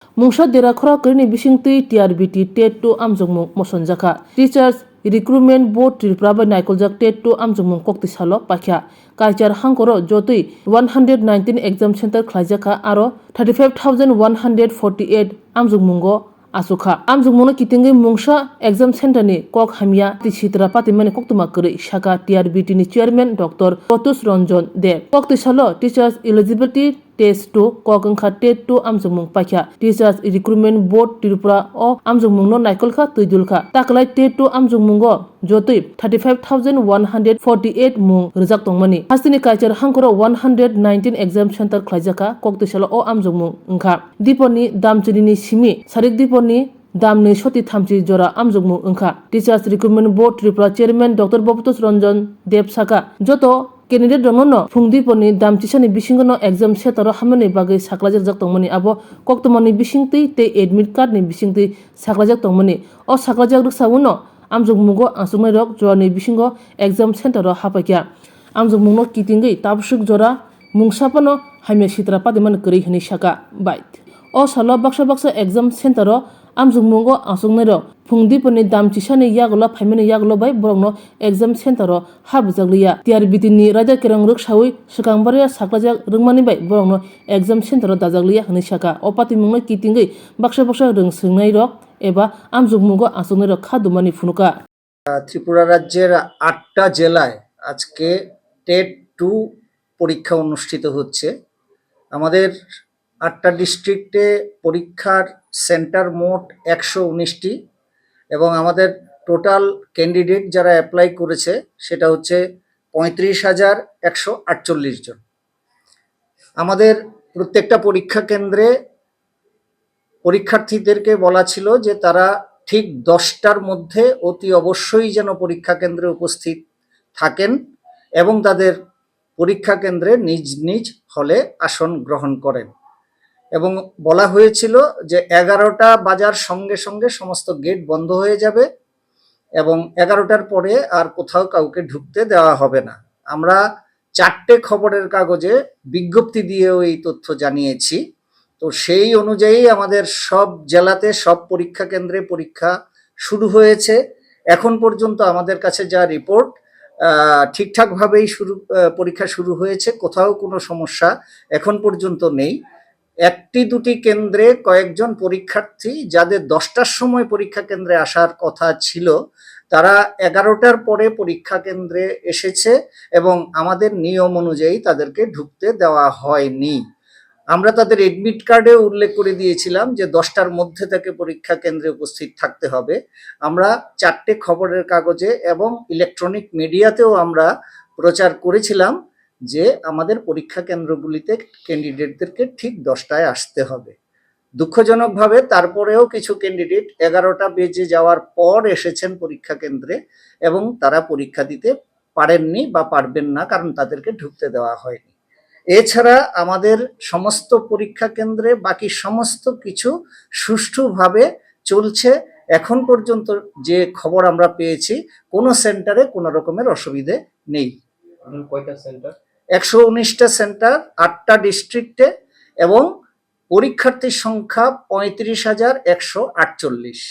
Mungsa dera khora kerni bisingti TRBT TET to amjongmung mosonjaka. Teachers Recruitment Board Tripura by Naikoljak TET to amjongmung kokti salo pakya. Kaichar hangkoro jotui 119 exam center khlaijaka aro 35,148 amjongmungo asuka. Amjongmungno kitingi mungsa exam center ni kok hamia tisitra patimani koktuma kuri shaka TRBT ni chairman Dr. Potus Ranjan Dev. Kokti salo Teachers Eligibility Test to kokangkha TET to amjongmung pakya. Teachers Recruitment Board Tripura o amjongmungno naikolkha tuidulkha. Taklai TET to amjongmungo jotui 35,148 mung rijak tongmani. Hastini kaichar hangkoro 119 exam center khlaijaka kokti salo o amjongmung wngkha. Diponi damchini simi sarik diponi damni soti thamchi jora amjongmung wngkha. Teachers Recruitment Board Tripura Chairman Dr. Potus Ranjan Dev saka joto candidate romono phungdiponi damchisani bisingono exam setaro hamani bagai saklajak jak tongmani abo koktomani bisingti te admit card ni bisingti saklajak tongmani o saklajak ruksauno amjongmungo asumai rok jorani bisingo exam center ro hapakya amjongmungno kitingei tabsuk jora mungsapano haimya sitra padiman kri hini saka bait o salo baksa exam center ro amjongmungo asumai rok phungdiponi damchisani yagulo phaimani yagulo bai borokno exam center ro habjakliya TRBT ni raja kerang ruksawi sukangbariya saklajak rungmani bai borokno exam center ro dajakliya hini saka o patimungno kitingei baksa rungsngai rok eba amjongmungo asumai rok khadumani phunuka Tripura রাজ্যের ৮টা জেলায় আজকে TET 2 পরীক্ষা অনুষ্ঠিত হচ্ছে। আমাদের ৮টা ডিস্ট্রিক্টে পরীক্ষার সেন্টার মোট ১১৯টি এবং আমাদের টোটাল ক্যান্ডিডেট যারা অ্যাপ্লাই করেছে সেটা হচ্ছে ৩৫,১৪৮ জন। আমাদের প্রত্যেকটা পরীক্ষা কেন্দ্রে পরীক্ষার্থীদেরকে বলা ছিল যে তারা ঠিক 10টার মধ্যে অতি অবশ্যই যেন পরীক্ষা কেন্দ্রে উপস্থিত থাকেন এবং তাদের পরীক্ষা কেন্দ্রে নিজ নিজ হলে আসন গ্রহণ করেন এবং বলা হয়েছিল যে 11টা বাজার সঙ্গে সঙ্গে সমস্ত গেট বন্ধ হয়ে যাবে এবং 11টার পরে আর কোথাও কাউকে ঢুকতে দেওয়া হবে না। আমরা 4টে খবরের কাগজে বিজ্ঞপ্তি দিয়েও এই তথ্য জানিয়েছি। তো সেই অনুযায়ী আমাদের সব জেলাতে সব পরীক্ষা কেন্দ্রে পরীক্ষা শুরু হয়েছে। এখন পর্যন্ত আমাদের কাছে যা রিপোর্ট ঠিকঠাকভাবেই পরীক্ষা শুরু হয়েছে, কোথাও কোনো সমস্যা এখন পর্যন্ত নেই। একটি দুটি কেন্দ্রে কয়েকজন পরীক্ষার্থী যাদের 10টার সময় পরীক্ষা কেন্দ্রে আসার কথা ছিল তারা 11টার পরে পরীক্ষা কেন্দ্রে এসেছে এবং আমাদের নিয়ম অনুযায়ী তাদেরকে ঢুকতে দেওয়া হয়নি। আমরা তাদের এডমিট কার্ডে উল্লেখ করে দিয়েছিলাম যে 10টার মধ্যে থেকে পরীক্ষা কেন্দ্রে উপস্থিত থাকতে হবে। আমরা 4টে খবরের কাগজে এবং ইলেকট্রনিক মিডিয়াতেও আমরা প্রচার করেছিলাম যে আমাদের পরীক্ষা কেন্দ্রগুলিতে ক্যান্ডিডেটদেরকে ঠিক 10টায় আসতে হবে। দুঃখজনকভাবে তারপরেও কিছু ক্যান্ডিডেট 11টা বেজে যাওয়ার পর এসেছেন পরীক্ষা কেন্দ্রে এবং তারা পরীক্ষা দিতে পারেননি বা পারবেন না, কারণ তাদেরকে ঢুকতে দেওয়া হয়নি। এছাড়া আমাদের সমস্ত পরীক্ষা কেন্দ্রে বাকি সমস্ত কিছু সুষ্ঠুভাবে চলছে। এখন পর্যন্ত যে খবর আমরা পেয়েছি কোনো সেন্টারে কোনো রকমের অসুবিধে নেই। কয়টা সেন্টার? ১১৯টা সেন্টার ৮টা ডিস্ট্রিক্টে এবং পরীক্ষার্থীর সংখ্যা ৩৫,১৪৮।